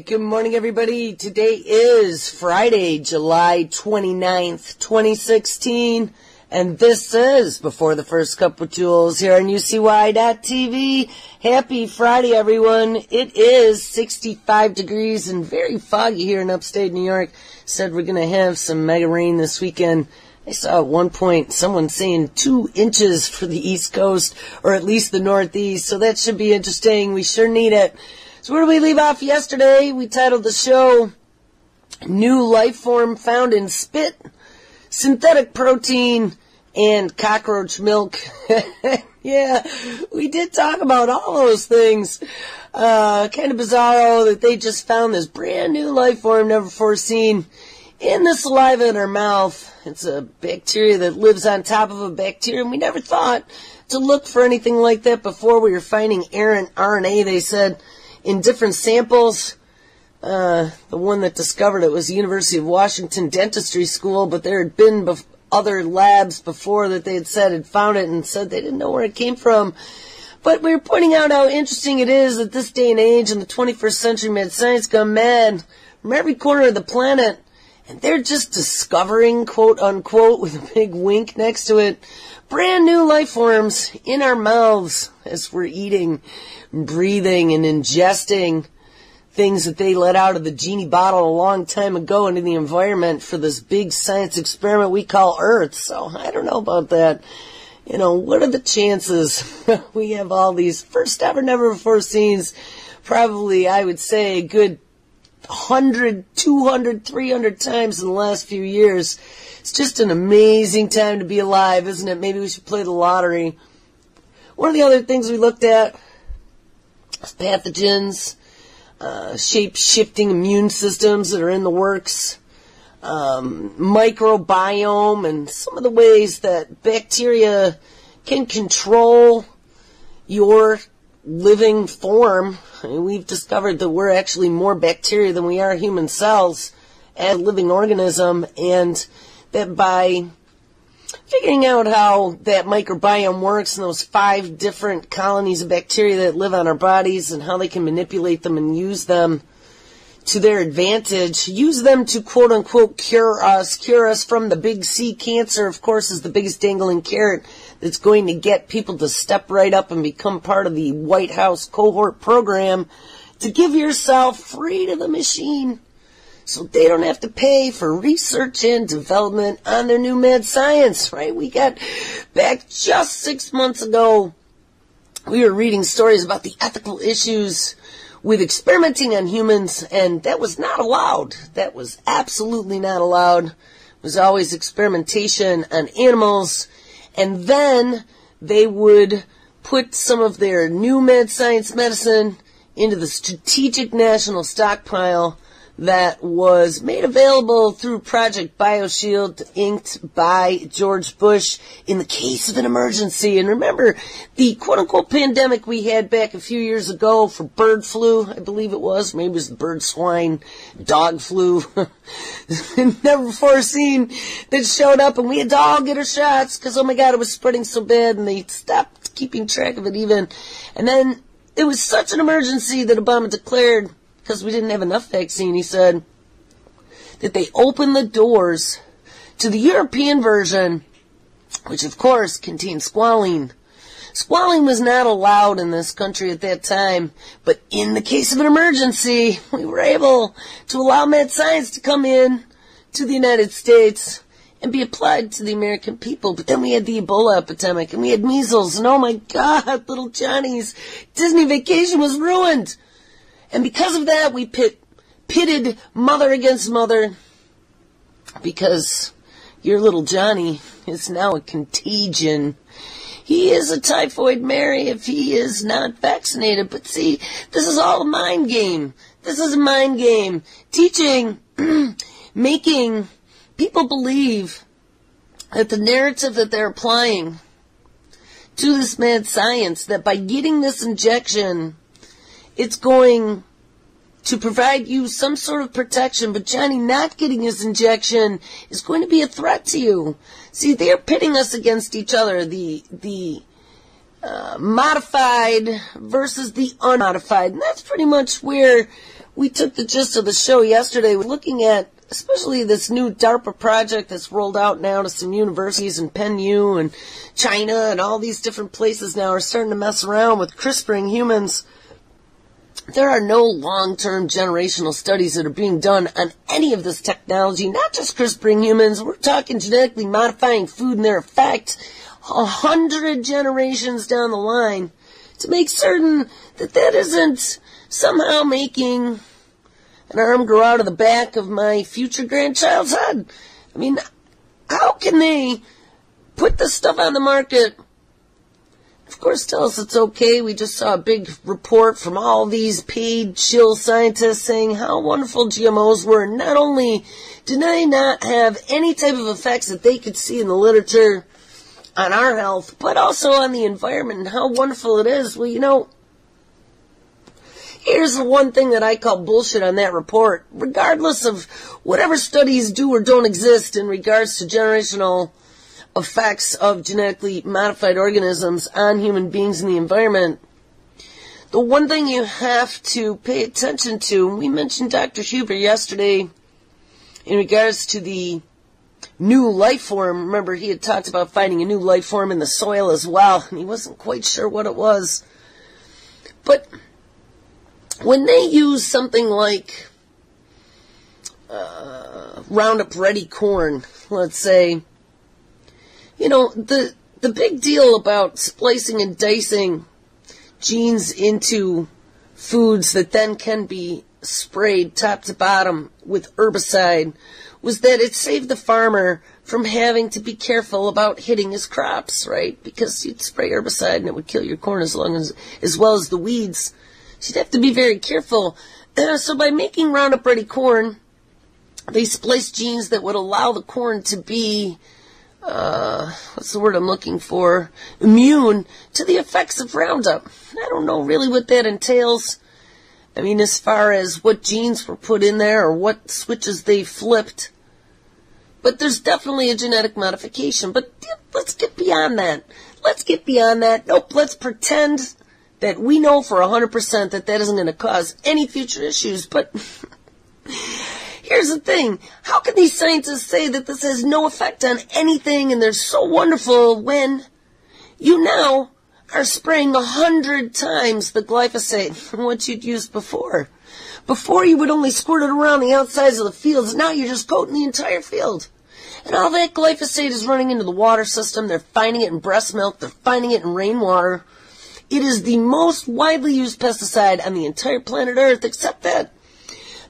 Good morning, everybody. Today is Friday, July 29th, 2016, and this is Before the First Cup with Jules here on UCY.TV. Happy Friday, everyone. It is 65 degrees and very foggy here in upstate New York. Said we're going to have some mega rain this weekend. I saw at one point someone saying 2 inches for the East Coast, or at least the Northeast, so that should be interesting. We sure need it. So where did we leave off yesterday? We titled the show, New Life Form Found in Spit, Synthetic Protein, and Cockroach Milk. Yeah, we did talk about all those things. Kind of bizarro that they just found this brand new life form never before seen in the saliva in our mouth. It's a bacteria that lives on top of a bacteria, and we never thought to look for anything like that before. We were finding errant RNA, they said, in different samples. The one that discovered it was the University of Washington Dentistry School, but there had been other labs before that they had said had found it and said they didn't know where it came from. But we were pointing out how interesting it is that this day and age in the 21st century mad science gone mad from every corner of the planet, and they're just discovering, quote unquote, with a big wink next to it, brand new life forms in our mouths as we're eating, breathing, and ingesting things that they let out of the genie bottle a long time ago into the environment for this big science experiment we call Earth. So I don't know about that. You know, what are the chances we have all these first ever, never before seens? Probably, I would say, a good 100, 200, 300 times in the last few years. It's just an amazing time to be alive, isn't it? Maybe we should play the lottery. One of the other things we looked at was pathogens, shape-shifting immune systems that are in the works, microbiome, and some of the ways that bacteria can control your living form. I mean, we've discovered that we're actually more bacteria than we are human cells as a living organism, and that by figuring out how that microbiome works and those 5 different colonies of bacteria that live on our bodies and how they can manipulate them and use them to their advantage, use them to quote-unquote cure us from the big C. Cancer, of course, is the biggest dangling carrot that's going to get people to step right up and become part of the White House cohort program to give yourself free to the machine so they don't have to pay for research and development on their new mad science, right? We got back just 6 months ago, we were reading stories about the ethical issues with experimenting on humans, and that was not allowed. That was absolutely not allowed. It was always experimentation on animals, and then they would put some of their new mad science medicine into the Strategic National Stockpile that was made available through Project BioShield, inked by George Bush in the case of an emergency. And remember the quote-unquote pandemic we had back a few years ago for bird flu, I believe it was. Maybe it was the bird swine, dog flu. Never before seen that showed up, and we had to all get our shots because, oh my God, it was spreading so bad, and they stopped keeping track of it even. And then it was such an emergency that Obama declared, because we didn't have enough vaccine, he said, that they opened the doors to the European version, which of course contained squalene. Squalene was not allowed in this country at that time, but in the case of an emergency, we were able to allow mad science to come in to the United States and be applied to the American people. But then we had the Ebola epidemic, and we had measles, and oh my God, little Johnny's Disney vacation was ruined. And because of that, we pitted mother against mother, because your little Johnny is now a contagion. He is a typhoid Mary if he is not vaccinated. But see, this is all a mind game. This is a mind game. Teaching, making people believe that the narrative that they're applying to this mad science, that by getting this injection, it's going to provide you some sort of protection, but Johnny not getting his injection is going to be a threat to you. See, they're pitting us against each other, the modified versus the unmodified, and that's pretty much where we took the gist of the show yesterday looking at especially this new DARPA project that's rolled out now to some universities in Penn U and China and all these different places now are starting to mess around with CRISPRing humans. There are no long-term generational studies that are being done on any of this technology, not just CRISPRing humans. We're talking genetically modifying food and their effect 100 generations down the line to make certain that that isn't somehow making an arm grow out of the back of my future grandchild's head. I mean, how can they put this stuff on the market? Of course, tell us it's okay. We just saw a big report from all these paid chill scientists saying how wonderful GMOs were. Not only did they not have any type of effects that they could see in the literature on our health, but also on the environment and how wonderful it is. Well, you know, here's the one thing that I call bullshit on that report. Regardless of whatever studies do or don't exist in regards to generational effects of genetically modified organisms on human beings and the environment, the one thing you have to pay attention to, and we mentioned Dr. Huber yesterday in regards to the new life form. Remember, he had talked about finding a new life form in the soil as well, and he wasn't quite sure what it was. But when they use something like Roundup Ready corn, let's say, you know, the big deal about splicing and dicing genes into foods that then can be sprayed top to bottom with herbicide was that it saved the farmer from having to be careful about hitting his crops, right? Because you'd spray herbicide and it would kill your corn as well as the weeds. So you'd have to be very careful. So by making Roundup Ready corn, they spliced genes that would allow the corn to be what's the word I'm looking for? Immune to the effects of Roundup. I don't know really what that entails. I mean, as far as what genes were put in there or what switches they flipped. But there's definitely a genetic modification. But let's get beyond that. Let's get beyond that. Nope, let's pretend that we know for 100% that that isn't going to cause any future issues. But here's the thing. How can these scientists say that this has no effect on anything and they're so wonderful when you now are spraying 100 times the glyphosate from what you'd used before? Before you would only squirt it around the outsides of the fields. Now you're just coating the entire field. And all that glyphosate is running into the water system. They're finding it in breast milk. They're finding it in rainwater. It is the most widely used pesticide on the entire planet Earth, except that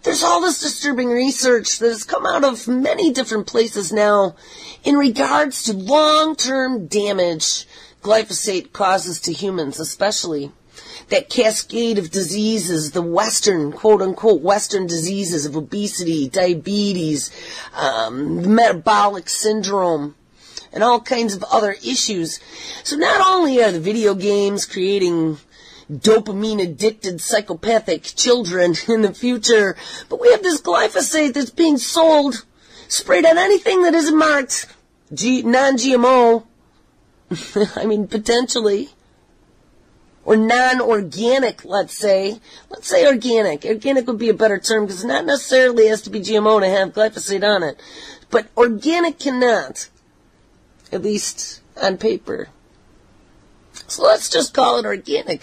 there's all this disturbing research that has come out of many different places now in regards to long-term damage glyphosate causes to humans, especially that cascade of diseases, the Western, quote-unquote, Western diseases of obesity, diabetes, metabolic syndrome, and all kinds of other issues. So not only are the video games creating dopamine-addicted psychopathic children in the future, but we have this glyphosate that's being sold, sprayed on anything that isn't marked non-GMO. I mean, potentially. Or non-organic, let's say. Let's say organic. Organic would be a better term because it not necessarily has to be GMO to have glyphosate on it. But organic cannot, at least on paper. So let's just call it organic.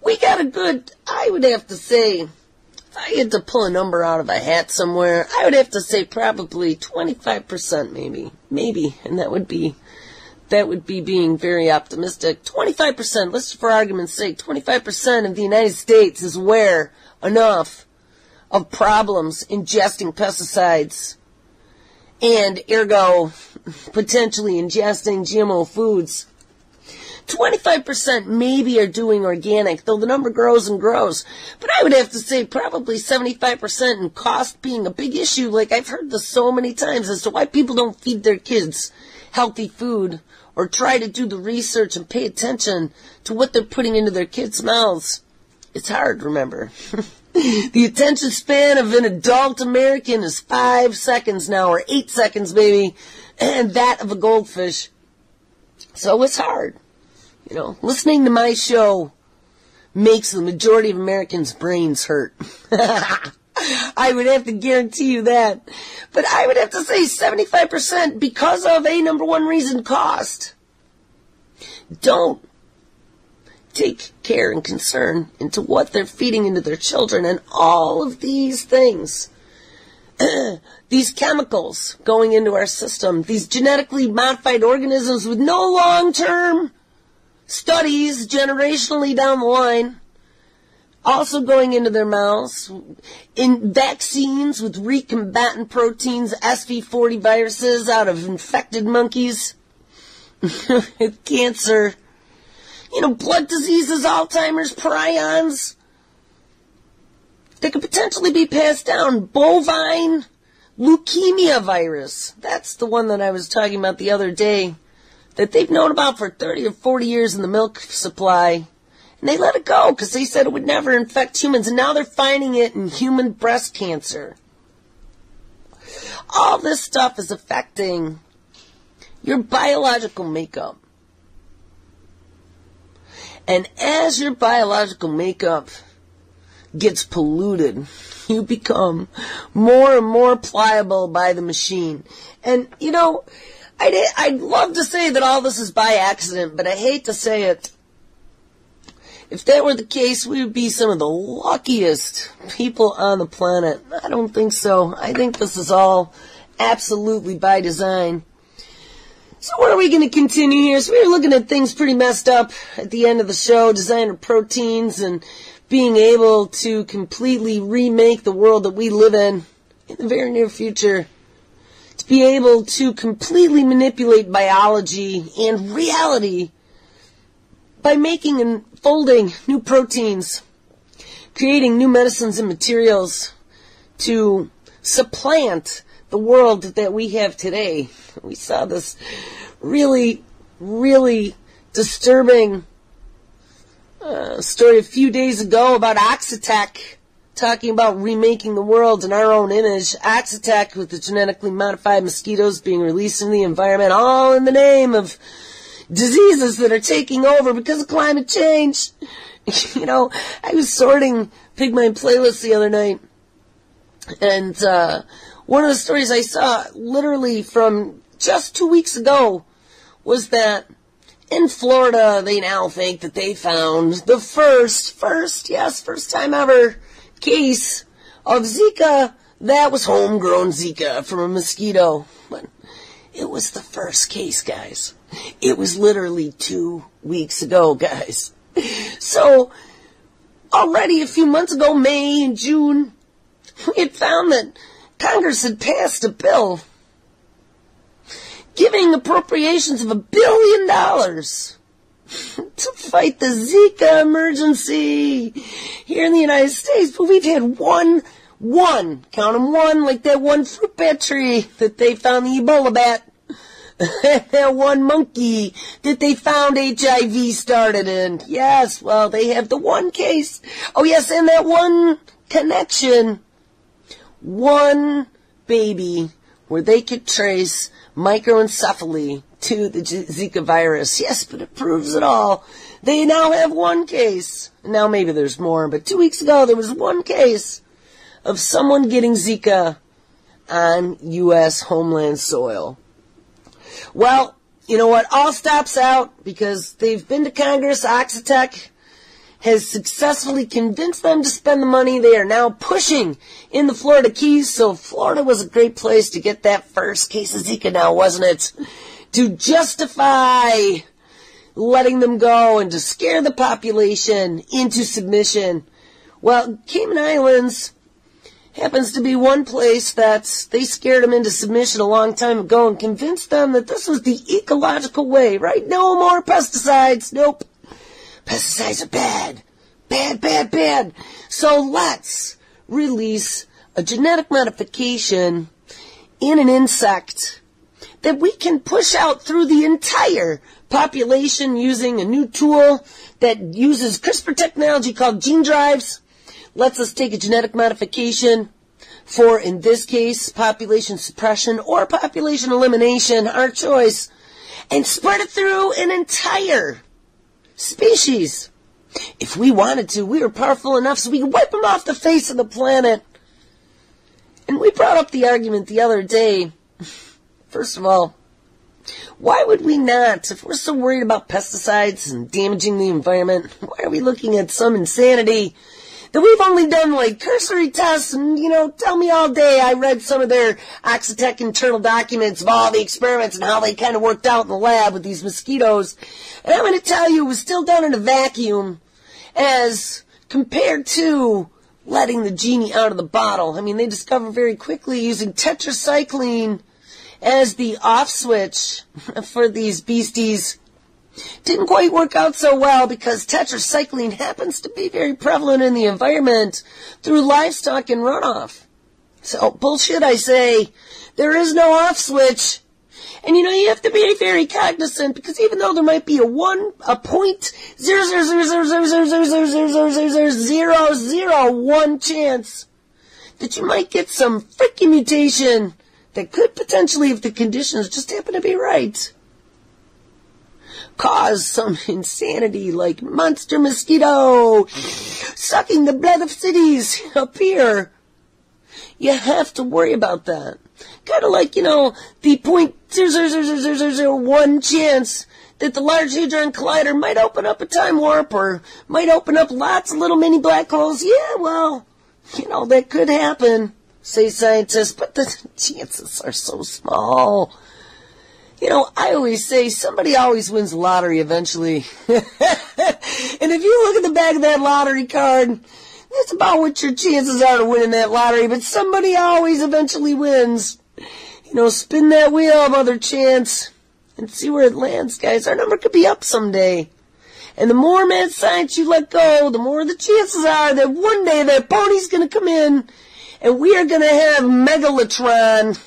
We got a good, I would have to say, if I had to pull a number out of a hat somewhere, I would have to say probably 25% maybe. Maybe, and that would be being very optimistic. 25%, let's for argument's sake, 25% of the United States is aware enough of problems ingesting pesticides and ergo potentially ingesting GMO foods. 25% maybe are doing organic, though the number grows and grows. But I would have to say probably 75% and cost being a big issue. Like I've heard this so many times as to why people don't feed their kids healthy food or try to do the research and pay attention to what they're putting into their kids' mouths. It's hard, remember. The attention span of an adult American is 5 seconds now, or 8 seconds maybe, and that of a goldfish. So it's hard. You know, listening to my show makes the majority of Americans' brains hurt. I would have to guarantee you that. But I would have to say 75% because of a number one reason, cost. Don't take care and concern into what they're feeding into their children and all of these things. These chemicals going into our system, these genetically modified organisms with no long-term studies generationally down the line, also going into their mouths, in vaccines with recombinant proteins, SV40 viruses out of infected monkeys, cancer, blood diseases, Alzheimer's, prions. They could potentially be passed down. Bovine leukemia virus. That's the one that I was talking about the other day, that they've known about for 30 or 40 years in the milk supply. And they let it go because they said it would never infect humans. And now they're finding it in human breast cancer. All this stuff is affecting your biological makeup. And as your biological makeup gets polluted, you become more and more pliable by the machine. And, I'd love to say that all this is by accident, but I hate to say it. If that were the case, we would be some of the luckiest people on the planet. I don't think so. I think this is all absolutely by design. So what are we going to continue here? So we were looking at things pretty messed up at the end of the show, designer proteins and being able to completely remake the world that we live in the very near future. To be able to completely manipulate biology and reality by making and folding new proteins, creating new medicines and materials to supplant the world that we have today. We saw this really, really disturbing story a few days ago about Oxitec, talking about remaking the world in our own image. Oxitec with the genetically modified mosquitoes being released in the environment, all in the name of diseases that are taking over because of climate change. I was sorting Pigmine playlists the other night, and one of the stories I saw literally from just 2 weeks ago was that in Florida, they now think that they found the first time ever case of Zika that was homegrown Zika from a mosquito. But it was the first case, guys. It was literally 2 weeks ago, guys. So, already a few months ago, May and June, we had found that Congress had passed a bill giving appropriations of $1 billion to fight the Zika emergency here in the United States. But we've had one, count them one, like that one fruit bat tree that they found the Ebola bat. That one monkey that they found HIV started in. Yes, well, they have the one case. Oh, yes, and that one connection. One baby where they could trace microencephaly to the Zika virus. Yes, but it proves it all. They now have one case. Now maybe there's more, but 2 weeks ago there was one case of someone getting Zika on U.S. homeland soil. Well, you know what? All stops out because they've been to Congress. Oxitec has successfully convinced them to spend the money. They are now pushing in the Florida Keys. So Florida was a great place to get that first case of Zika now, wasn't it? To justify letting them go and to scare the population into submission. Well, Cayman Islands happens to be one place that they scared them into submission a long time ago and convinced them that this was the ecological way, right? No more pesticides. Nope. Pesticides are bad. Bad, bad, bad. So let's release a genetic modification in an insect that we can push out through the entire population using a new tool that uses CRISPR technology called gene drives. Lets us take a genetic modification for, in this case, population suppression or population elimination, our choice, and spread it through an entire species. If we wanted to, we were powerful enough so we could wipe them off the face of the planet And we brought up the argument the other day. First of all, why would we not? If we're so worried about pesticides and damaging the environment, why are we looking at some insanity that we've only done like cursory tests and, tell me all day. I read some of their Oxitec internal documents of all the experiments and how they kind of worked out in the lab with these mosquitoes. And I'm going to tell you it was still done in a vacuum as compared to letting the genie out of the bottle. I mean, they discovered very quickly using tetracycline as the off switch for these beasties. Didn't quite work out so well because tetracycline happens to be very prevalent in the environment through livestock and runoff. So, bullshit, I say. There is no off switch. And you have to be very cognizant because even though there might be a 0.000000000000001 chance that you might get some freaking mutation that could potentially, if the conditions just happen to be right, cause some insanity like monster mosquito sucking the blood of cities up here. You have to worry about that. Kind of like, the 0.0000001 chance that the Large Hadron Collider might open up a time warp or might open up lots of little mini black holes. Yeah, well, that could happen, say scientists, but the chances are so small. I always say somebody always wins the lottery eventually. And if you look at the back of that lottery card, that's about what your chances are to winning that lottery, but somebody always eventually wins. Spin that wheel of other chance and see where it lands, guys. Our number could be up someday. And the more mad science you let go, the more the chances are that one day that pony's going to come in and we are going to have Megalotron.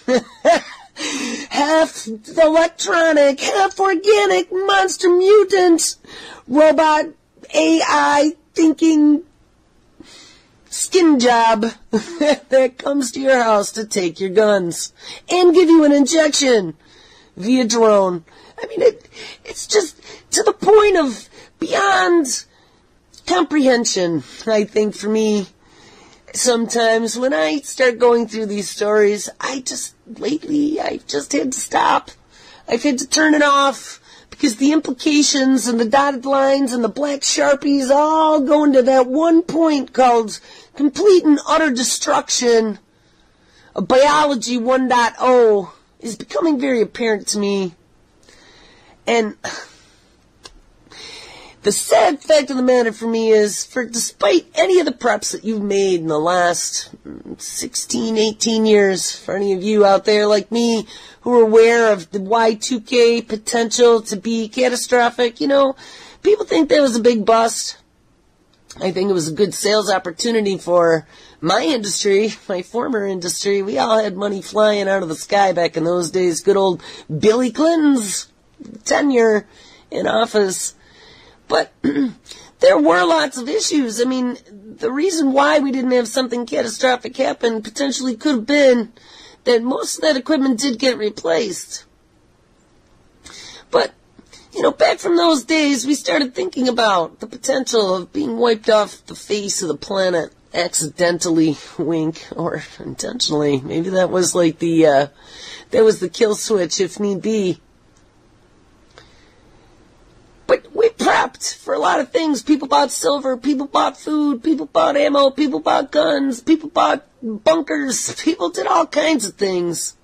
Half electronic, half organic, monster mutant, robot, AI, thinking skin job that comes to your house to take your guns and give you an injection via drone. I mean, it's just to the point of beyond comprehension, I think, for me. Sometimes when I start going through these stories, lately, I've just had to stop. I've had to turn it off because the implications and the dotted lines and the black Sharpies all go into that one point called complete and utter destruction of biology 1.0 is becoming very apparent to me. And the sad fact of the matter for me is, despite any of the preps that you've made in the last 16, 18 years, for any of you out there like me who are aware of the Y2K potential to be catastrophic, people think that was a big bust. I think it was a good sales opportunity for my industry, my former industry. We all had money flying out of the sky back in those days. Good old Billy Clinton's tenure in office. But there were lots of issues. I mean, the reason why we didn't have something catastrophic happen potentially could have been that most of that equipment did get replaced. But, back from those days, we started thinking about the potential of being wiped off the face of the planet accidentally, wink, or intentionally. Maybe that was like that was the kill switch if need be. But we prepped for a lot of things. People bought silver, people bought food, people bought ammo, people bought guns, people bought bunkers, people did all kinds of things.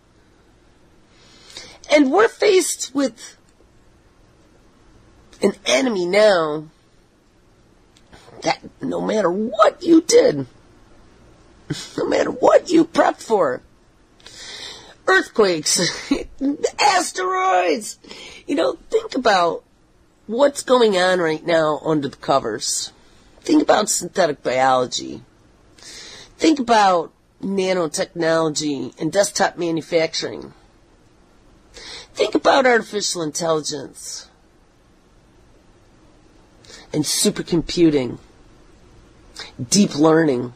And we're faced with an enemy now that no matter what you did, no matter what you prepped for, earthquakes, asteroids, think about what's going on right now under the covers. Think about synthetic biology. Think about nanotechnology and desktop manufacturing. Think about artificial intelligence and supercomputing, deep learning,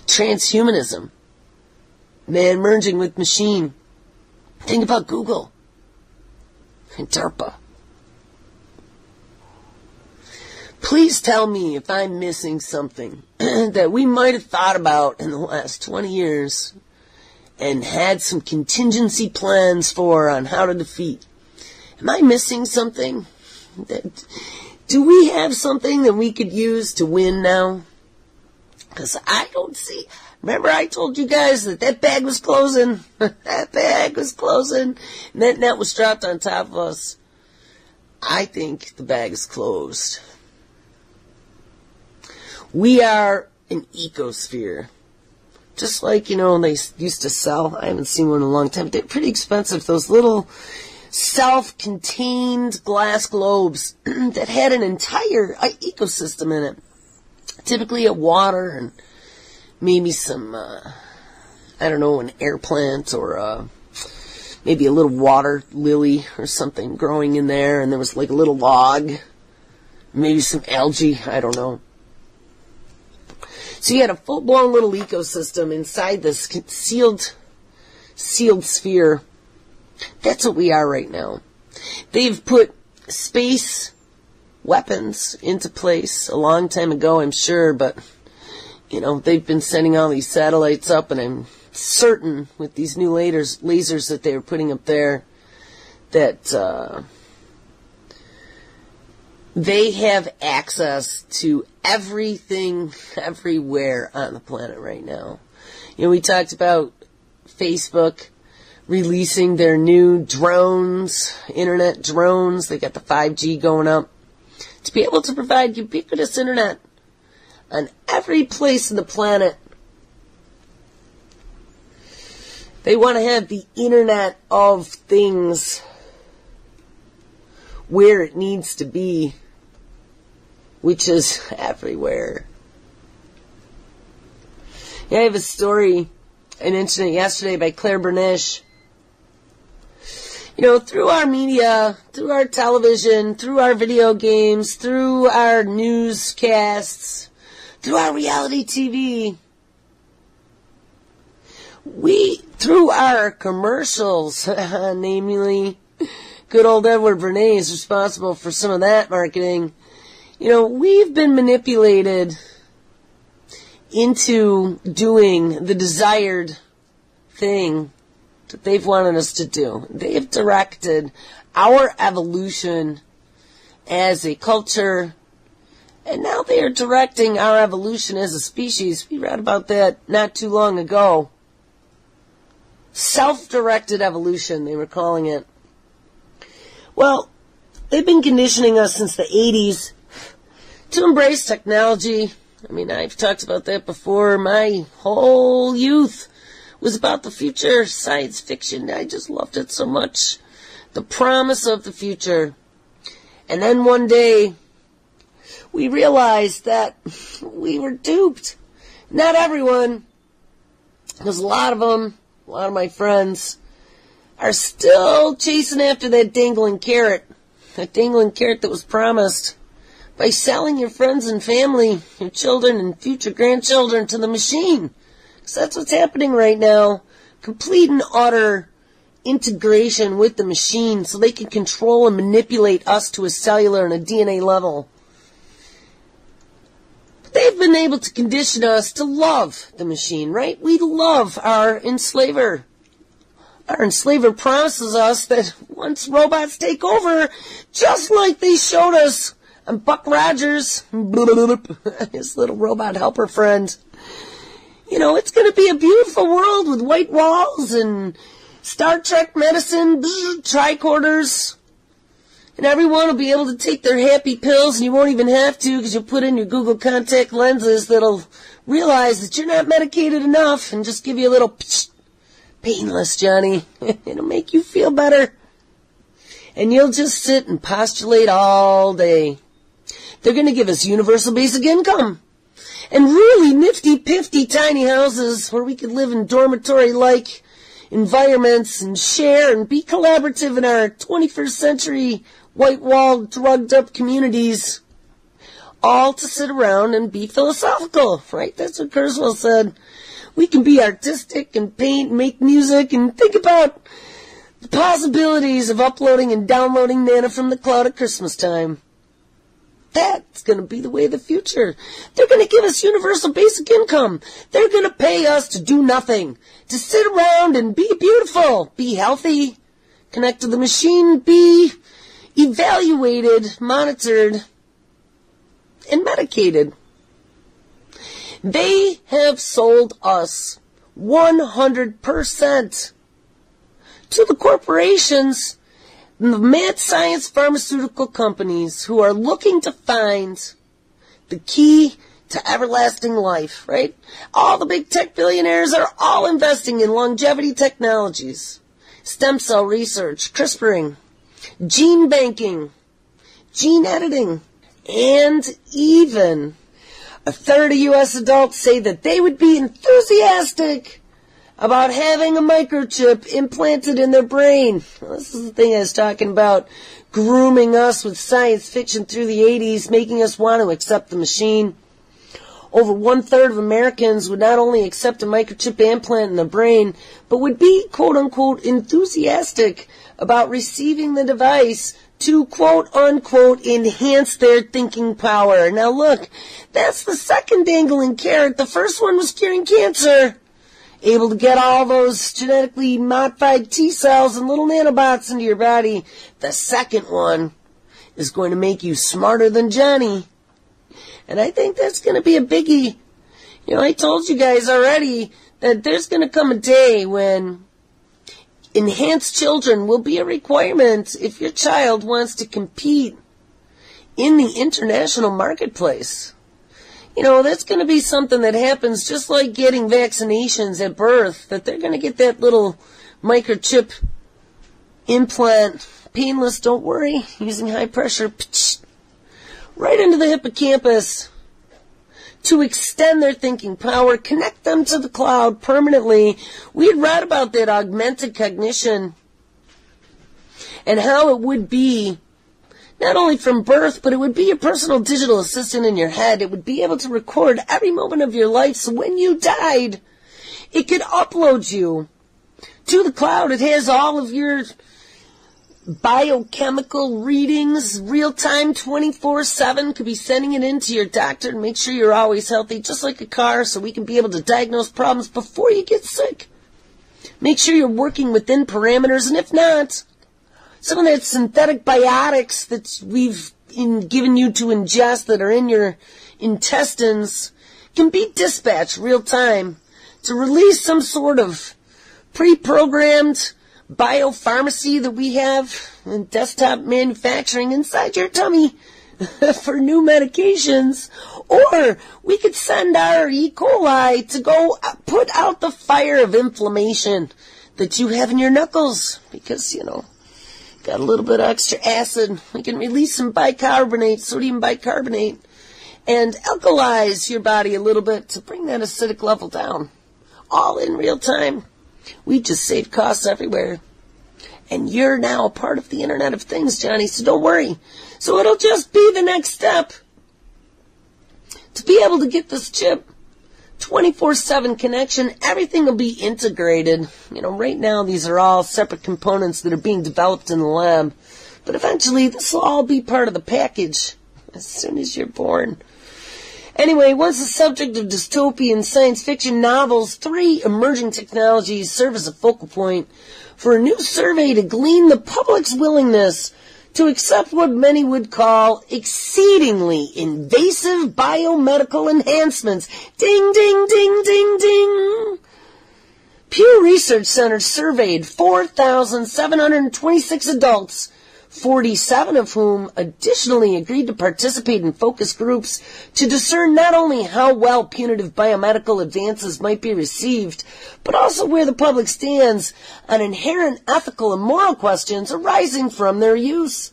transhumanism, man merging with machine. Think about Google and DARPA. Please tell me if I'm missing something that we might have thought about in the last 20 years and had some contingency plans for on how to defeat. Am I missing something? Do we have something that we could use to win now? Because I don't see. Remember I told you guys that bag was closing? That bag was closing. And that net was dropped on top of us. I think the bag is closed. We are an ecosphere. Just like, they used to sell. I haven't seen one in a long time. They're pretty expensive. Those little self-contained glass globes that had an entire ecosystem in it. Typically a water and maybe some, an air plant or maybe a little water lily or something growing in there. And there was like a little log, maybe some algae, I don't know. So you had a full-blown little ecosystem inside this sealed sphere. That's what we are right now. They've put space weapons into place a long time ago, I'm sure, but, they've been sending all these satellites up, and I'm certain with these new lasers that they were putting up there that they have access to everything, everywhere on the planet right now. We talked about Facebook releasing their new drones, internet drones. They got the 5G going up to be able to provide ubiquitous internet on every place on the planet. They want to have the Internet of Things where it needs to be, which is everywhere. Yeah, I have a story, I mentioned it yesterday, by Claire Bernish. Through our media, through our television, through our video games, through our newscasts, through our reality TV, through our commercials, namely, good old Edward Bernays is responsible for some of that marketing. We've been manipulated into doing the desired thing that they've wanted us to do. They have directed our evolution as a culture, and now they are directing our evolution as a species. We read about that not too long ago. Self-directed evolution, they were calling it. Well, they've been conditioning us since the 80s to embrace technology. I've talked about that before. My whole youth was about the future, science fiction. I just loved it so much. The promise of the future. And then one day, we realized that we were duped. Not everyone, because a lot of my friends, are still chasing after that dangling carrot that was promised by selling your friends and family, your children and future grandchildren to the machine. Because that's what's happening right now. Complete and utter integration with the machine so they can control and manipulate us to a cellular and a DNA level. But they've been able to condition us to love the machine, right? We love our enslaver. Our enslaver promises us that once robots take over, just like they showed us on Buck Rogers, his little robot helper friend, it's going to be a beautiful world with white walls and Star Trek medicine, tricorders, and everyone will be able to take their happy pills, and you won't even have to because you'll put in your Google contact lenses that'll realize that you're not medicated enough and just give you a little painless, Johnny. It'll make you feel better. And you'll just sit and postulate all day. They're going to give us universal basic income. And really nifty-pifty tiny houses where we could live in dormitory-like environments and share and be collaborative in our 21st century white-walled, drugged-up communities. All to sit around and be philosophical, right? That's what Kurzweil said. We can be artistic and paint and make music and think about the possibilities of uploading and downloading Nana from the cloud at Christmas time. That's going to be the way of the future. They're going to give us universal basic income. They're going to pay us to do nothing, to sit around and be beautiful, be healthy, connect to the machine, be evaluated, monitored, and medicated. They have sold us 100% to the corporations, the mad science pharmaceutical companies who are looking to find the key to everlasting life, right? All the big tech billionaires are all investing in longevity technologies, stem cell research, CRISPRing, gene banking, gene editing, and even a third of U.S. adults say that they would be enthusiastic about having a microchip implanted in their brain. Well, this is the thing I was talking about, grooming us with science fiction through the 80s, making us want to accept the machine. Over 1/3 of Americans would not only accept a microchip implant in the brain, but would be, quote-unquote, enthusiastic about receiving the device to, quote-unquote, enhance their thinking power. Now look, that's the second dangling carrot. The first one was curing cancer. Able to get all those genetically modified T cells and little nanobots into your body. The second one is going to make you smarter than Johnny. And I think that's going to be a biggie. You know, I told you guys already that there's going to come a day when enhanced children will be a requirement if your child wants to compete in the international marketplace. You know, that's going to be something that happens just like getting vaccinations at birth, that they're going to get that little microchip implant, painless, don't worry, using high pressure, right into the hippocampus to extend their thinking power, connect them to the cloud permanently. We had read about that augmented cognition and how it would be not only from birth, but it would be your personal digital assistant in your head. It would be able to record every moment of your life, so when you died, it could upload you to the cloud. It has all of your biochemical readings, real-time, 24/7, could be sending it in to your doctor to make sure you're always healthy, just like a car, so we can be able to diagnose problems before you get sick. Make sure you're working within parameters, and if not, some of that synthetic biotics that we've given you to ingest that are in your intestines can be dispatched real time to release some sort of pre-programmed biopharmacy that we have in desktop manufacturing inside your tummy for new medications. Or we could send our E. coli to go put out the fire of inflammation that you have in your knuckles because, you know, got a little bit of extra acid. We can release some bicarbonate, sodium bicarbonate, and alkalize your body a little bit to bring that acidic level down. All in real time. We just save costs everywhere. And you're now a part of the Internet of Things, Johnny, so don't worry. So it'll just be the next step to be able to get this chip 24/7 connection. Everything will be integrated. You know, right now these are all separate components that are being developed in the lab. But eventually this will all be part of the package as soon as you're born. Anyway, once the subject of dystopian science fiction novels, 3 emerging technologies serve as a focal point for a new survey to glean the public's willingness to accept what many would call exceedingly invasive biomedical enhancements. Ding, ding, ding, ding, ding. Pew Research Center surveyed 4,726 adults, 47 of whom additionally agreed to participate in focus groups to discern not only how well punitive biomedical advances might be received, but also where the public stands on inherent ethical and moral questions arising from their use.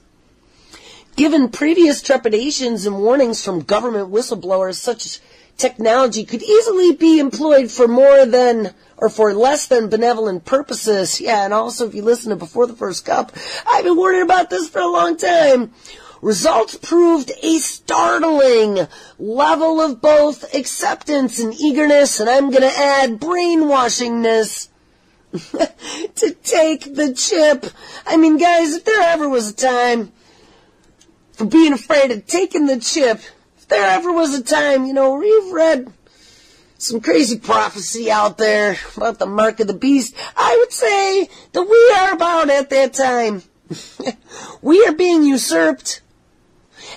Given previous trepidations and warnings from government whistleblowers, such technology could easily be employed for more than or for less than benevolent purposes. Yeah, and also if you listen to Before the First Cup, I've been warning about this for a long time. Results proved a startling level of both acceptance and eagerness, and I'm going to add brainwashingness, to take the chip. I mean, guys, if there ever was a time for being afraid of taking the chip. If there ever was a time, where you've read some crazy prophecy out there about the mark of the beast, I would say that we are about at that time. We are being usurped,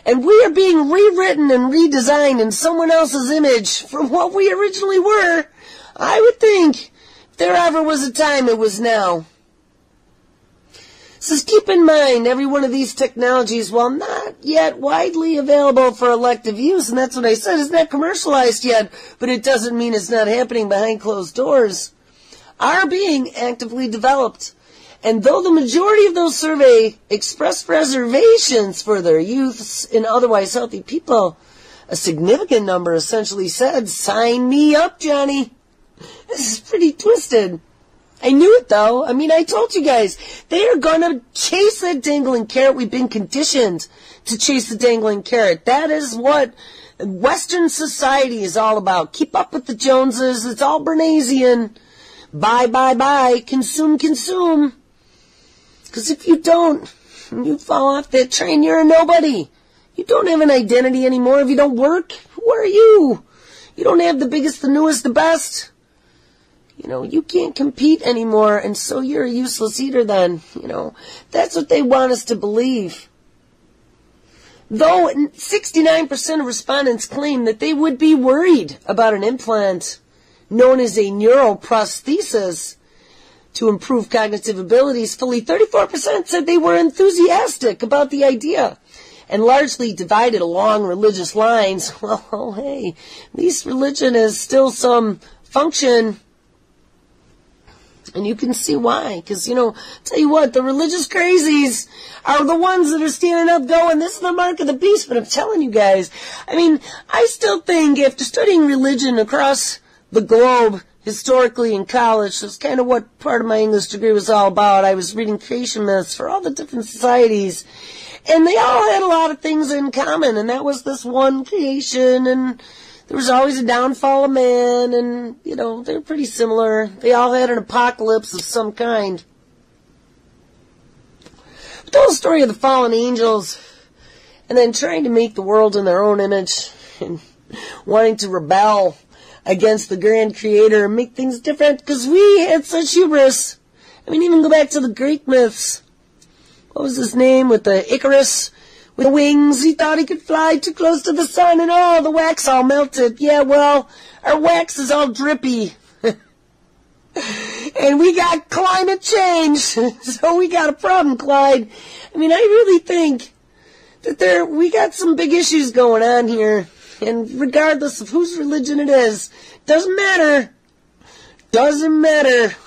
and we are being rewritten and redesigned in someone else's image from what we originally were. I would think if there ever was a time, it was now. So keep in mind, every one of these technologies, while not yet widely available for elective use, and that's what I said, is not commercialized yet, but it doesn't mean it's not happening behind closed doors, are being actively developed. And though the majority of those surveyed expressed reservations for their youths and otherwise healthy people, a significant number essentially said, "Sign me up, Johnny." This is pretty twisted. I knew it, though. I told you guys, they are going to chase that dangling carrot. We've been conditioned to chase the dangling carrot. That is what Western society is all about. Keep up with the Joneses. It's all Bernaysian. Buy, buy, buy. Consume, consume. Because if you don't, you fall off that train, you're a nobody. You don't have an identity anymore. If you don't work, who are you? You don't have the biggest, the newest, the best. You can't compete anymore, and so you're a useless eater then. That's what they want us to believe. Though 69% of respondents claim that they would be worried about an implant known as a neuroprosthesis to improve cognitive abilities, fully 34% said they were enthusiastic about the idea and largely divided along religious lines. Well, hey, at least religion has still some function. And you can see why, because, tell you what, the religious crazies are the ones that are standing up going, this is the mark of the beast. But I'm telling you guys, I still think after studying religion across the globe, historically in college, that's kind of what part of my English degree was all about. I was reading creation myths for all the different societies, and they all had a lot of things in common, and that was this one creation, and there was always a downfall of man, and, they're pretty similar. They all had an apocalypse of some kind. But the whole story of the fallen angels, and then trying to make the world in their own image, and wanting to rebel against the grand creator and make things different, because we had such hubris. Even go back to the Greek myths. What was his name with the Icarus? With wings, he thought he could fly too close to the sun, and the wax all melted. Yeah, well, our wax is all drippy. And we got climate change, so we got a problem, Clyde. I really think that we got some big issues going on here, and regardless of whose religion it is, doesn't matter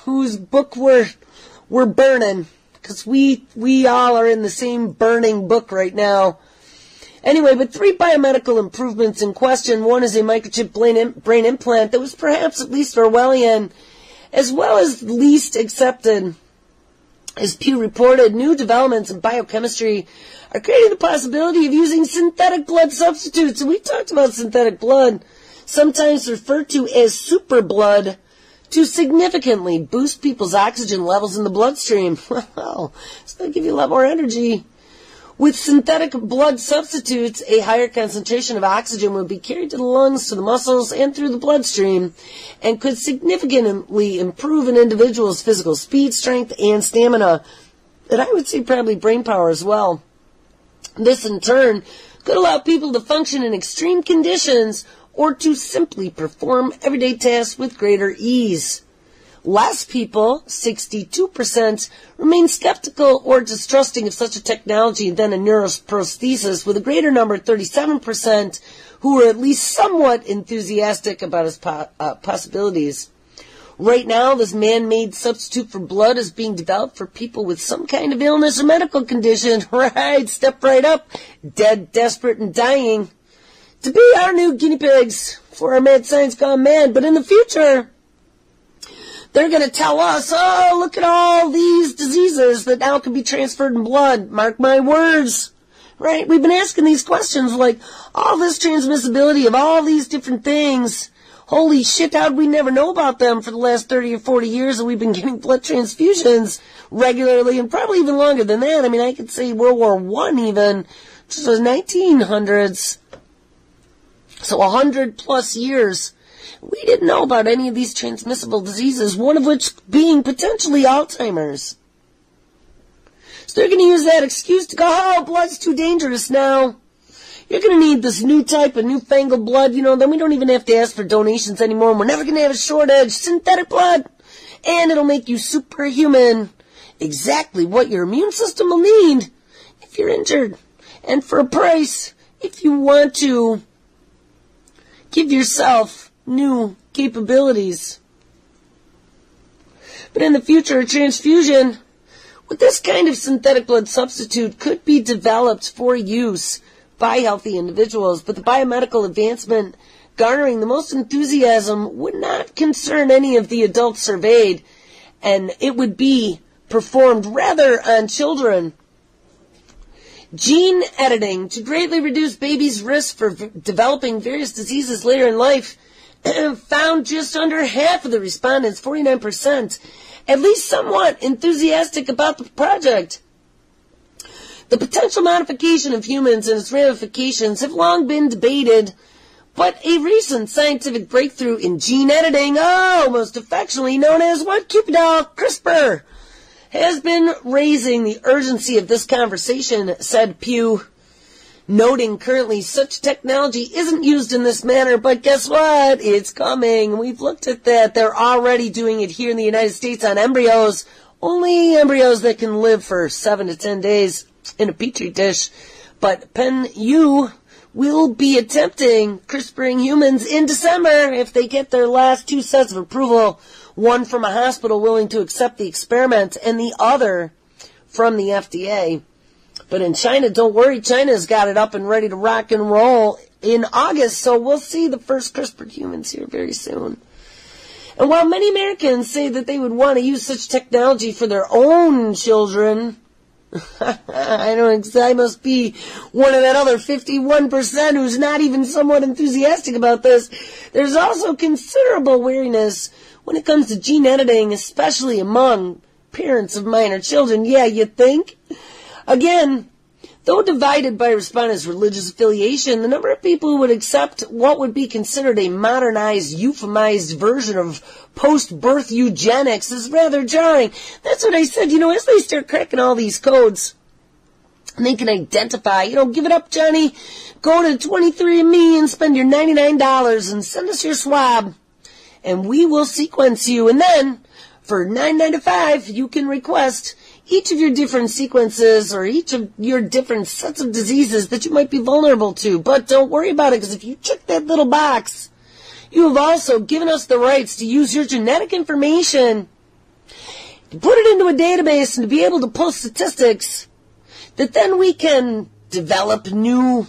whose book we're burning. Because we all are in the same burning book right now. Anyway, but 3 biomedical improvements in question. One is a microchip brain implant that was perhaps at least Orwellian, as well as least accepted. As Pew reported, new developments in biochemistry are creating the possibility of using synthetic blood substitutes. And we talked about synthetic blood, sometimes referred to as super blood, to significantly boost people's oxygen levels in the bloodstream. Well, it's going to give you a lot more energy. With synthetic blood substitutes, a higher concentration of oxygen would be carried to the lungs, to the muscles, and through the bloodstream, and could significantly improve an individual's physical speed, strength, and stamina. And I would say probably brain power as well. This, in turn, could allow people to function in extreme conditions or to simply perform everyday tasks with greater ease. Less people, 62%, remain skeptical or distrusting of such a technology than a neuroprosthesis, with a greater number, 37%, who are at least somewhat enthusiastic about its possibilities. Right now, this man-made substitute for blood is being developed for people with some kind of illness or medical condition. Right, step right up, dead, desperate, and dying, to be our new guinea pigs for our mad science gone mad. But in the future, they're going to tell us, look at all these diseases that now can be transferred in blood. Mark my words. Right? We've been asking these questions, like, all this transmissibility of all these different things. Holy shit, how did we never know about them for the last 30 or 40 years that we've been getting blood transfusions regularly, and probably even longer than that. I could say World War I even, the 1900s. So 100 plus years. We didn't know about any of these transmissible diseases, one of which being potentially Alzheimer's. So they're going to use that excuse to go, oh, blood's too dangerous now. You're going to need this new type of newfangled blood, then we don't even have to ask for donations anymore, and we're never going to have a shortage. Synthetic blood. And it'll make you superhuman. Exactly what your immune system will need if you're injured. And for a price, if you want to give yourself new capabilities. But in the future, a transfusion with this kind of synthetic blood substitute could be developed for use by healthy individuals, but the biomedical advancement garnering the most enthusiasm would not concern any of the adults surveyed, and it would be performed rather on children. Gene editing to greatly reduce babies' risk for developing various diseases later in life found just under half of the respondents, 49%, at least somewhat enthusiastic about the project. The potential modification of humans and its ramifications have long been debated, but a recent scientific breakthrough in gene editing, most affectionately known as what, Cupidol, CRISPR, has been raising the urgency of this conversation, said Pew, noting currently such technology isn't used in this manner, but guess what? It's coming. We've looked at that. They're already doing it here in the United States on embryos, only embryos that can live for 7 to 10 days in a petri dish. But Penn-U will be attempting CRISPRing humans in December if they get their last 2 sets of approval, one from a hospital willing to accept the experiment and the other from the FDA. But in China, don't worry, China's got it up and ready to rock and roll in August, so we'll see the first CRISPR humans here very soon. And while many Americans say that they would want to use such technology for their own children, I must be one of that other 51% who's not even somewhat enthusiastic about this. There's also considerable wariness when it comes to gene editing, especially among parents of minor children. Yeah, you think? Again, though divided by respondents' religious affiliation, the number of people who would accept what would be considered a modernized, euphemized version of post-birth eugenics is rather jarring. That's what I said, as they start cracking all these codes, and they can identify, give it up, Johnny, go to 23andMe and spend your $99 and send us your swab, and we will sequence you, and then, for $9.95, you can request each of your different sequences or each of your different sets of diseases that you might be vulnerable to. But don't worry about it, because if you check that little box, you have also given us the rights to use your genetic information, to put it into a database and to be able to pull statistics that then we can develop new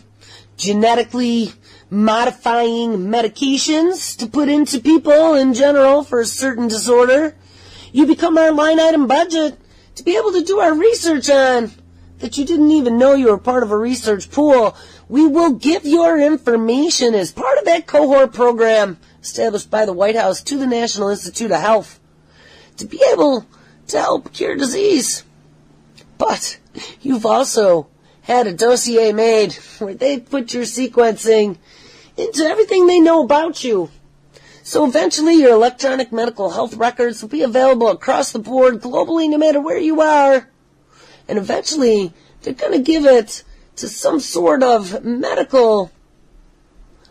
genetically modifying medications to put into people in general for a certain disorder. You become our line item budget to be able to do our research on that you didn't even know you were part of a research pool. We will give your information as part of that cohort program established by the White House to the National Institute of Health to be able to help cure disease. But you've also had a dossier made where they put your sequencing into everything they know about you. So eventually your electronic medical health records will be available across the board globally no matter where you are. And eventually they're going to give it to some sort of medical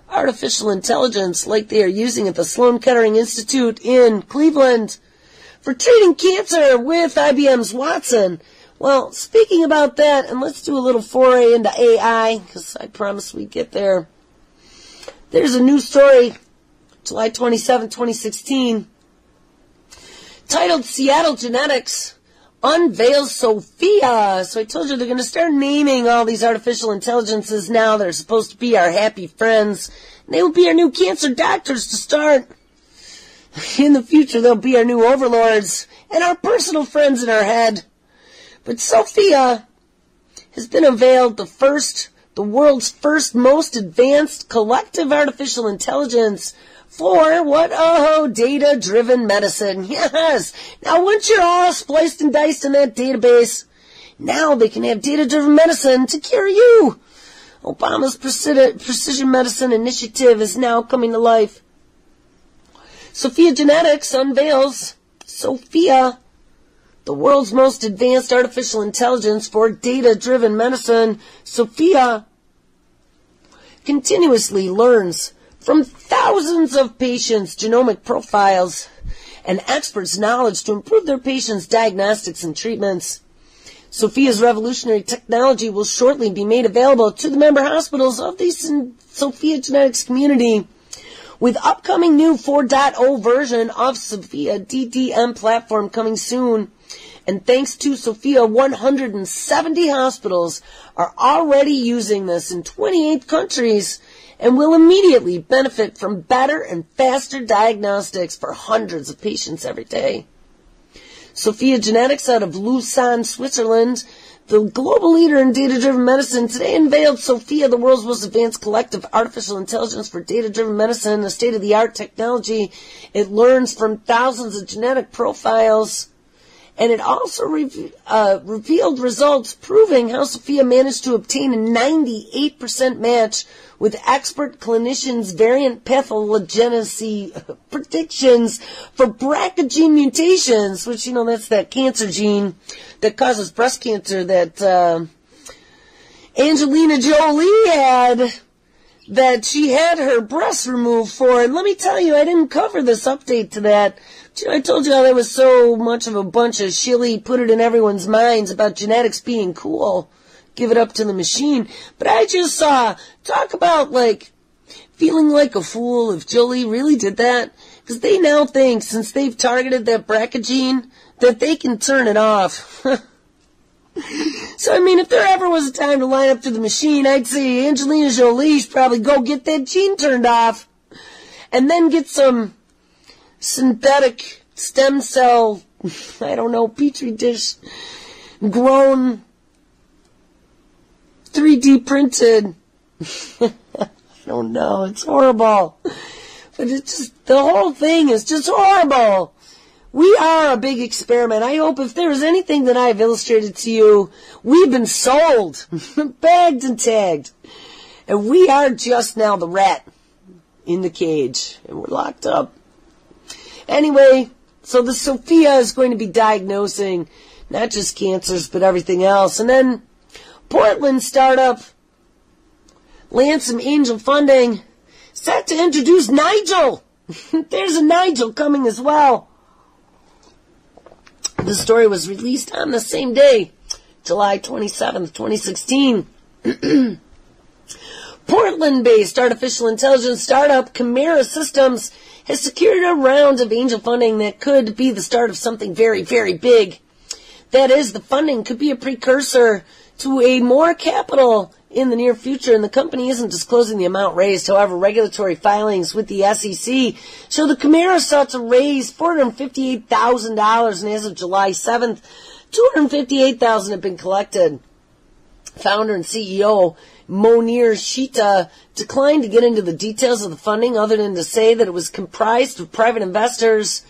artificial intelligence like they are using at the Sloan Kettering Institute in Cleveland for treating cancer with IBM's Watson. Well, speaking about that, and let's do a little foray into AI, because I promise we get there. There's a new story, July 27, 2016, titled Seattle Genetics Unveils Sophia. So I told you they're going to start naming all these artificial intelligences now. They're supposed to be our happy friends. And they will be our new cancer doctors to start. In the future, they'll be our new overlords and our personal friends in our head. But Sophia has been unveiled, the world's first most advanced collective artificial intelligence for what? Data-driven medicine. Yes. Now, once you're all spliced and diced in that database, now they can have data-driven medicine to cure you. Obama's precision medicine initiative is now coming to life. Sophia Genetics unveils Sophia, the world's most advanced artificial intelligence for data-driven medicine. Sophia continuously learns from thousands of patients' genomic profiles and experts' knowledge to improve their patients' diagnostics and treatments. Sophia's revolutionary technology will shortly be made available to the member hospitals of the Sophia Genetics community, with upcoming new 4.0 version of Sophia DDM platform coming soon. And thanks to Sophia, 170 hospitals are already using this in 28 countries and will immediately benefit from better and faster diagnostics for hundreds of patients every day. Sophia Genetics out of Lausanne, Switzerland, the global leader in data-driven medicine, today unveiled Sophia, the world's most advanced collective artificial intelligence for data-driven medicine, a state-of-the-art technology. It learns from thousands of genetic profiles, and it also revealed results proving how Sophia managed to obtain a 98% match with expert clinicians' variant pathogenicity predictions for BRCA gene mutations, which, that's that cancer gene that causes breast cancer that Angelina Jolie had, that she had her breasts removed for. And let me tell you, I didn't cover this update to that. I told you how there was so much of a bunch of shilly put it in everyone's minds about genetics being cool. Give it up to the machine. But I just saw, talk about, feeling like a fool if Jolie really did that. Because they now think, since they've targeted that BRCA gene, that they can turn it off. So, if there ever was a time to line up to the machine, I'd say Angelina Jolie should probably go get that gene turned off. And then get some synthetic stem cell, petri dish grown 3D printed. I don't know. It's horrible. But it's just, the whole thing is just horrible. We are a big experiment. I hope if there's anything that I've illustrated to you, we've been sold, bagged and tagged. And we are just now the rat in the cage. And we're locked up. Anyway, so the Sophia is going to be diagnosing not just cancers, but everything else. And then Portland startup lands some angel funding, set to introduce Nigel. There's a Nigel coming as well. The story was released on the same day, July 27th, 2016. Portland-based artificial intelligence startup Chimera Systems has secured a round of angel funding that could be the start of something very, very big. That is, the funding could be a precursor to a more capital in the near future, and the company isn't disclosing the amount raised. However, regulatory filings with the SEC show the Chimera sought to raise $458,000, and as of July 7th, $258,000 have been collected. Founder and CEO Monir Shita declined to get into the details of the funding other than to say that it was comprised of private investors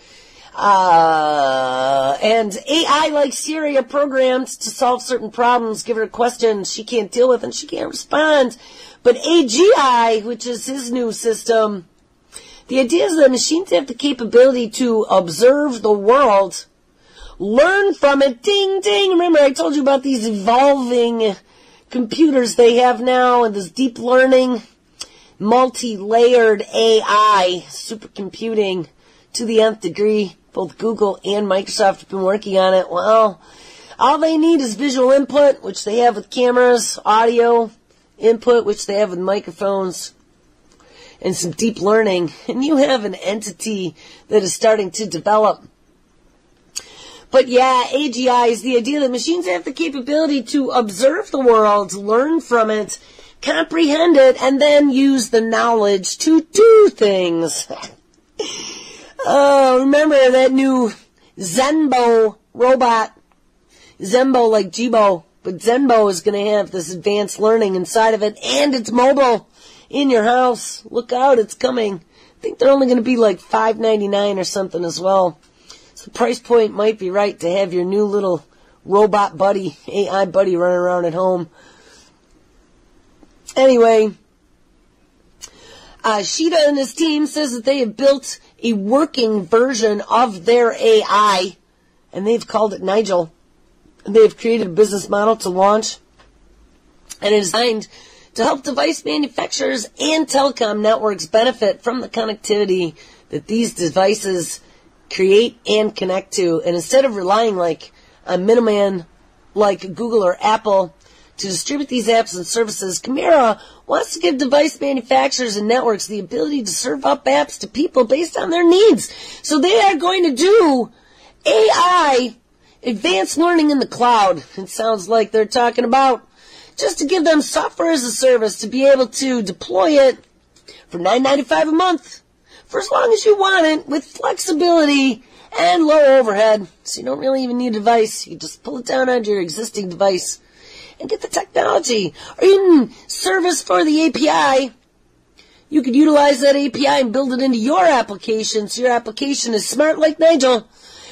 and AI like Siri are programmed to solve certain problems. Give her a question she can't deal with and she can't respond. But AGI, which is his new system, the idea is that machines have the capability to observe the world, learn from it, ding, ding. Remember, I told you about these evolving computers they have now and this deep learning, multi-layered AI, supercomputing to the nth degree. Both Google and Microsoft have been working on it. Well, all they need is visual input, which they have with cameras, audio input, which they have with microphones, and some deep learning. And you have an entity that is starting to develop. But yeah, AGI is the idea that machines have the capability to observe the world, learn from it, comprehend it, and then use the knowledge to do things. Oh, remember that new Zenbo robot? Zenbo like Jibo, but Zenbo is going to have this advanced learning inside of it, and it's mobile in your house. Look out, it's coming. I think they're only going to be like $5.99 or something as well. So the price point might be right to have your new little robot buddy, AI buddy, running around at home. Anyway, Sheeta and his team says that they have built a working version of their AI, and they've called it Nigel. And they've created a business model to launch, and it is designed to help device manufacturers and telecom networks benefit from the connectivity that these devices create and connect to. And instead of relying like a middleman like Google or Apple to distribute these apps and services, Chimera wants to give device manufacturers and networks the ability to serve up apps to people based on their needs. So they are going to do AI, advanced learning in the cloud. It sounds like they're talking about just to give them software as a service to be able to deploy it for $9.95 a month for as long as you want it, with flexibility and low overhead. So you don't really even need a device. You just pull it down onto your existing device and get the technology. Or even service for the API. You could utilize that API and build it into your application so your application is smart like Nigel.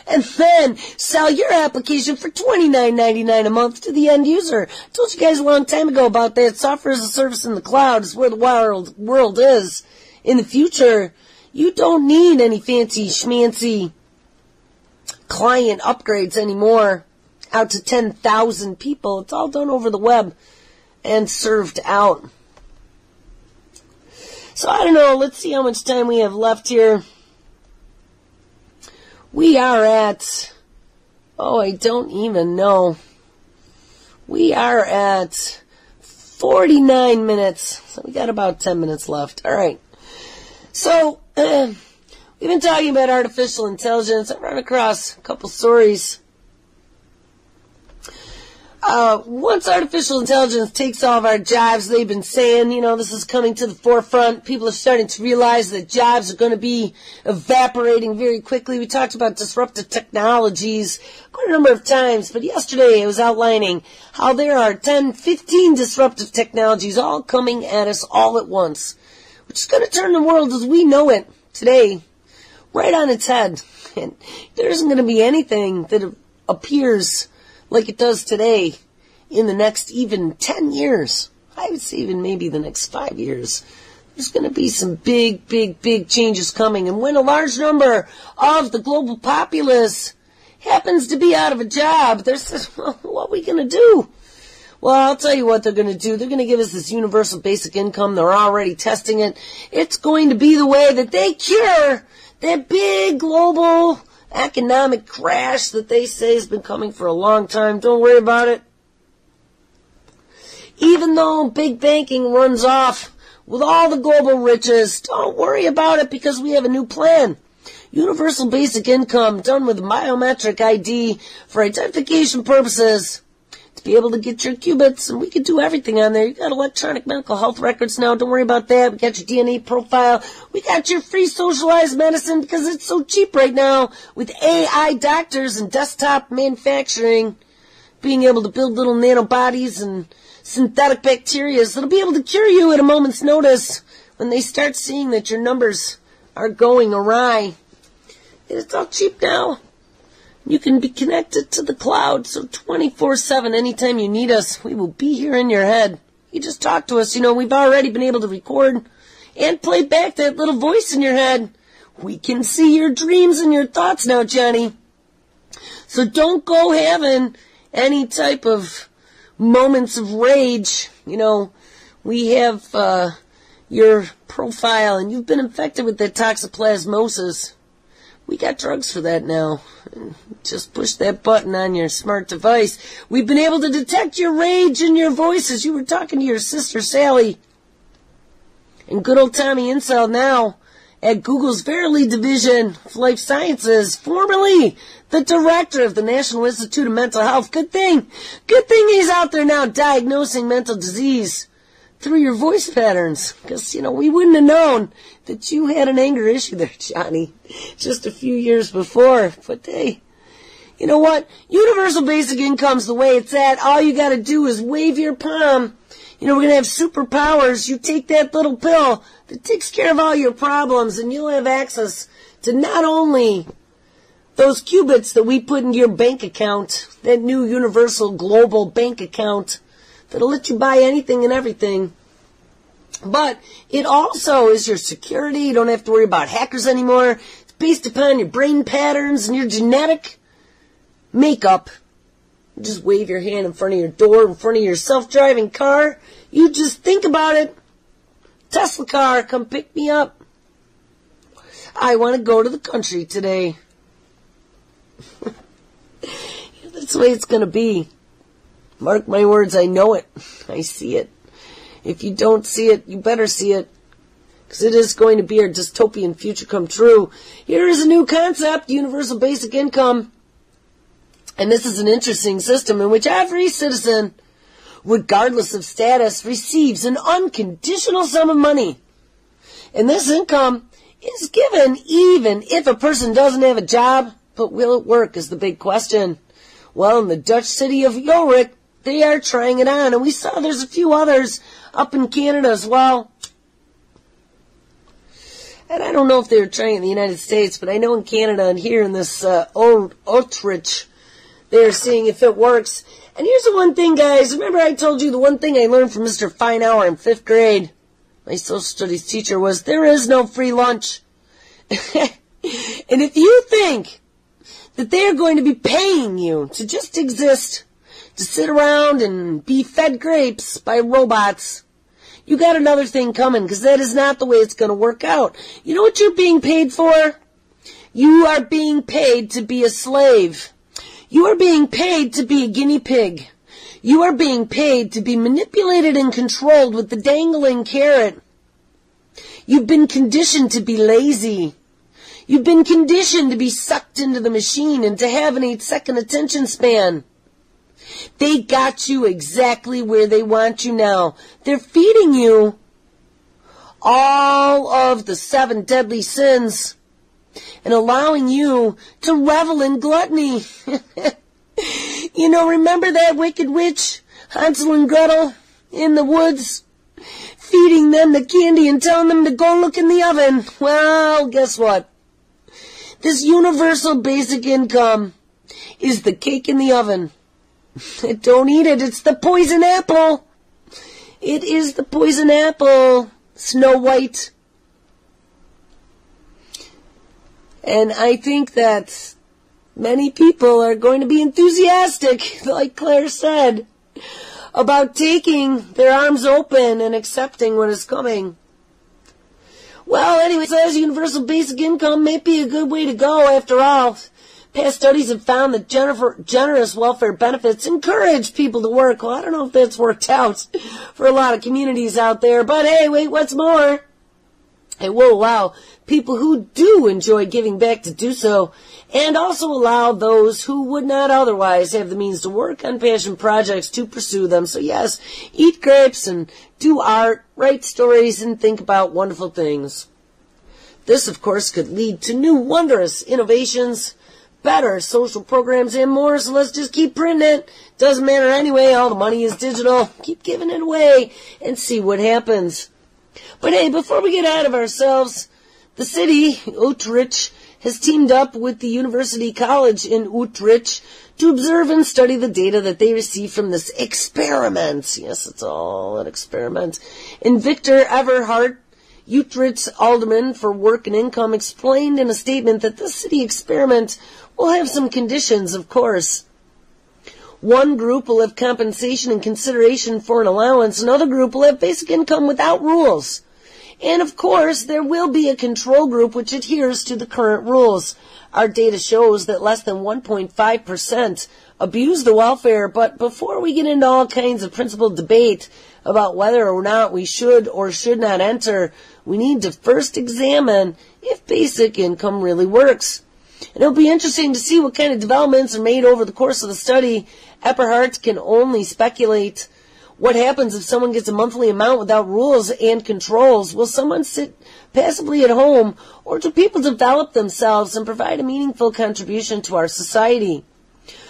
And then sell your application for $29.99 a month to the end user. I told you guys a long time ago about that. Software as a service in the cloud is where the world is. In the future, you don't need any fancy schmancy client upgrades anymore out to 10,000 people. It's all done over the web and served out. So I don't know. Let's see how much time we have left here. We are at, I don't even know. We are at 49 minutes. So we got about 10 minutes left. All right. So, we've been talking about artificial intelligence. I've run across a couple stories. Once artificial intelligence takes all of our jobs, they've been saying, this is coming to the forefront. People are starting to realize that jobs are going to be evaporating very quickly. We talked about disruptive technologies quite a number of times, but yesterday I was outlining how there are 10, 15 disruptive technologies all coming at us all at once, which is going to turn the world as we know it today right on its head. And there isn't going to be anything that appears like it does today in the next even 10 years. I would say even maybe the next 5 years. There's going to be some big, big, big changes coming. And when a large number of the global populace happens to be out of a job, they're saying, well, what are we going to do? Well, I'll tell you what they're going to do. They're going to give us this universal basic income. They're already testing it. It's going to be the way that they cure that big global economic crash that they say has been coming for a long time. Don't worry about it. Even though big banking runs off with all the global riches, don't worry about it because we have a new plan. Universal basic income done with biometric ID for identification purposes to be able to get your qubits, and we can do everything on there. You got electronic medical health records now. Don't worry about that. We got your DNA profile. We got your free socialized medicine because it's so cheap right now with AI doctors and desktop manufacturing being able to build little nanobodies and synthetic bacteria that'll be able to cure you at a moment's notice when they start seeing that your numbers are going awry. And it's all cheap now. You can be connected to the cloud, so 24/7, anytime you need us, we will be here in your head. You just talk to us. We've already been able to record and play back that little voice in your head. We can see your dreams and your thoughts now, Johnny. So don't go having any type of moments of rage. We have your profile, and you've been infected with that toxoplasmosis. We got drugs for that now. Just push that button on your smart device. We've been able to detect your rage in your voice as you were talking to your sister Sally. And good old Tommy Insel now at Google's Verily Division of Life Sciences, formerly the director of the National Institute of Mental Health. Good thing he's out there now diagnosing mental disease through your voice patterns. Because, we wouldn't have known that you had an anger issue there, Johnny, just a few years before. But hey, you know what? Universal basic income's the way it's at. All you gotta do is wave your palm. We're gonna have superpowers. You take that little pill that takes care of all your problems, and you'll have access to not only those qubits that we put into your bank account, that new universal global bank account that'll let you buy anything and everything, But it also is your security. You don't have to worry about hackers anymore. It's based upon your brain patterns and your genetic makeup. You just wave your hand in front of your door, in front of your self-driving car. You just think about it. Tesla car, come pick me up. I want to go to the country today. That's the way it's going to be. Mark my words, I know it. I see it. If you don't see it, you better see it. Because it is going to be our dystopian future come true. Here is a new concept, universal basic income. And this is an interesting system in which every citizen, regardless of status, receives an unconditional sum of money. And this income is given even if a person doesn't have a job. But will it work is the big question. Well, in the Dutch city of Ulrich, they are trying it on. And we saw there's a few others up in Canada as well. And I don't know if they were trying it in the United States, but I know in Canada and here in this Utrecht, they're seeing if it works. And here's the one thing, guys. Remember I told you the one thing I learned from Mr. Feinauer in 5th grade? My social studies teacher was, there is no free lunch. And if you think that they're going to be paying you to just exist, to sit around and be fed grapes by robots, you got another thing coming, because that is not the way it's going to work out. You know what you're being paid for? You are being paid to be a slave. You are being paid to be a guinea pig. You are being paid to be manipulated and controlled with the dangling carrot. You've been conditioned to be lazy. You've been conditioned to be sucked into the machine and to have an 8-second attention span. They got you exactly where they want you now. They're feeding you all of the 7 deadly sins and allowing you to revel in gluttony. You know, remember that wicked witch, Hansel and Gretel, in the woods, feeding them the candy and telling them to go look in the oven? Well, guess what? This universal basic income is the cake in the oven. Don't eat it. It's the poison apple. It is the poison apple, Snow White. And I think that many people are going to be enthusiastic, like Claire said, about taking their arms open and accepting what is coming. Well, anyway, so as universal basic income may be a good way to go after all. Past studies have found that generous welfare benefits encourage people to work. Well, I don't know if that's worked out for a lot of communities out there, but hey, wait, what's more? It will allow people who do enjoy giving back to do so, and also allow those who would not otherwise have the means to work on passion projects to pursue them. So yes, eat grapes and do art, write stories, and think about wonderful things. This, of course, could lead to new wondrous innovations, better social programs, and more. So let's just keep printing it. Doesn't matter anyway. All the money is digital. Keep giving it away and see what happens. But hey, before we get out of ourselves, the city, Utrecht, has teamed up with the University College in Utrecht to observe and study the data that they receive from this experiment. Yes, it's all an experiment. And Victor Everhart, Utrecht's alderman for work and income, explained in a statement that this city experiment will have some conditions, of course. One group will have compensation and consideration for an allowance. Another group will have basic income without rules. And, of course, there will be a control group which adheres to the current rules. Our data shows that less than 1.5% abuse the welfare. But before we get into all kinds of principled debate about whether or not we should or should not enter, we need to first examine if basic income really works. And it'll be interesting to see what kind of developments are made over the course of the study. Eberhardt can only speculate. What happens if someone gets a monthly amount without rules and controls? Will someone sit passively at home, or do people develop themselves and provide a meaningful contribution to our society?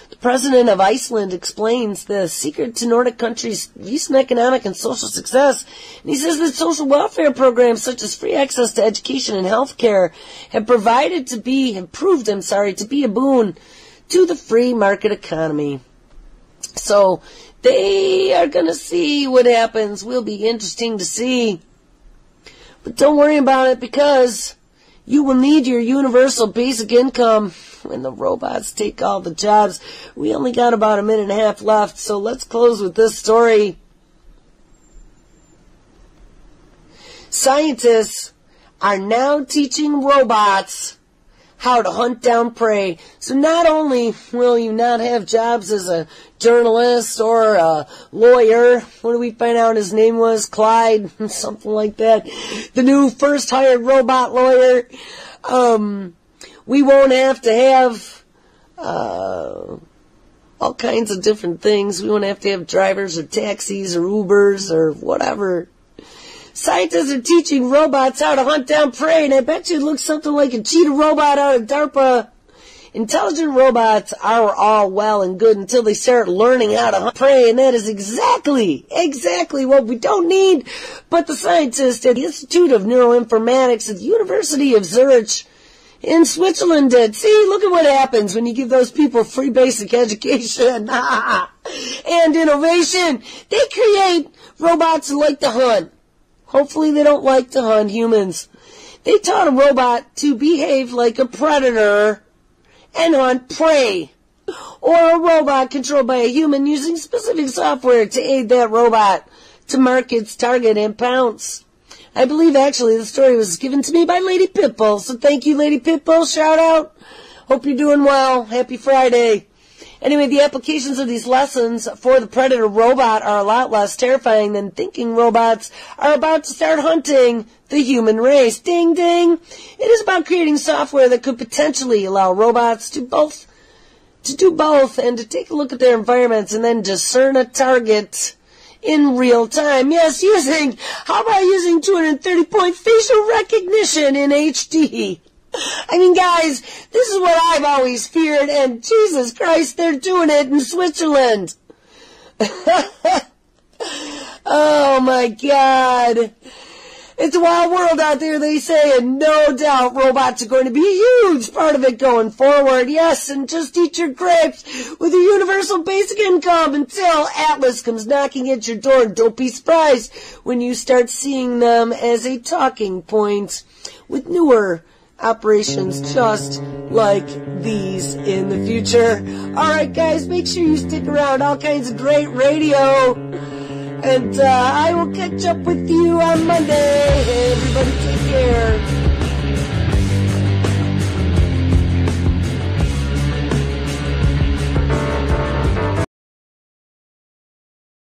The president of Iceland explains the secret to Nordic countries' recent economic and social success. And he says that social welfare programs such as free access to education and health care have proved to be a boon to the free market economy. So they are going to see what happens. Will be interesting to see. But don't worry about it, because you will need your universal basic income when the robots take all the jobs. We only got about a minute and a half left, so let's close with this story. Scientists are now teaching robots how to hunt down prey. So not only will you not have jobs as a journalist or a lawyer, what do we find out his name was? Clyde, something like that. The new first hired robot lawyer. We won't have to have all kinds of different things. We won't have to have drivers or taxis or Ubers or whatever. Scientists are teaching robots how to hunt down prey, and I bet you it looks something like a cheetah robot out of DARPA. Intelligent robots are all well and good until they start learning how to hunt prey, and that is exactly what we don't need. But the scientists at the Institute of Neuroinformatics at the University of Zurich in Switzerland did. See, look at what happens when you give those people free basic education and innovation. They create robots who like to hunt. Hopefully they don't like to hunt humans. They taught a robot to behave like a predator and hunt prey. Or a robot controlled by a human using specific software to aid that robot to mark its target and pounce. I believe actually the story was given to me by Lady Pitbull. So thank you, Lady Pitbull. Shout out. Hope you're doing well. Happy Friday. Anyway, the applications of these lessons for the predator robot are a lot less terrifying than thinking robots are about to start hunting the human race. Ding, ding. It is about creating software that could potentially allow robots to do both and to take a look at their environments and then discern a target in real time. Yes, how about using 230-point facial recognition in HD? I mean, guys, this is what I've always feared, and Jesus Christ, they're doing it in Switzerland. Oh, my God. It's a wild world out there, they say, and no doubt robots are going to be a huge part of it going forward. Yes, and just eat your grapes with your universal basic income until Atlas comes knocking at your door. Don't be surprised when you start seeing them as a talking point with newer operations just like these in the future. Alright, guys, make sure you stick around. All kinds of great radio. And I will catch up with you on Monday. Everybody take care.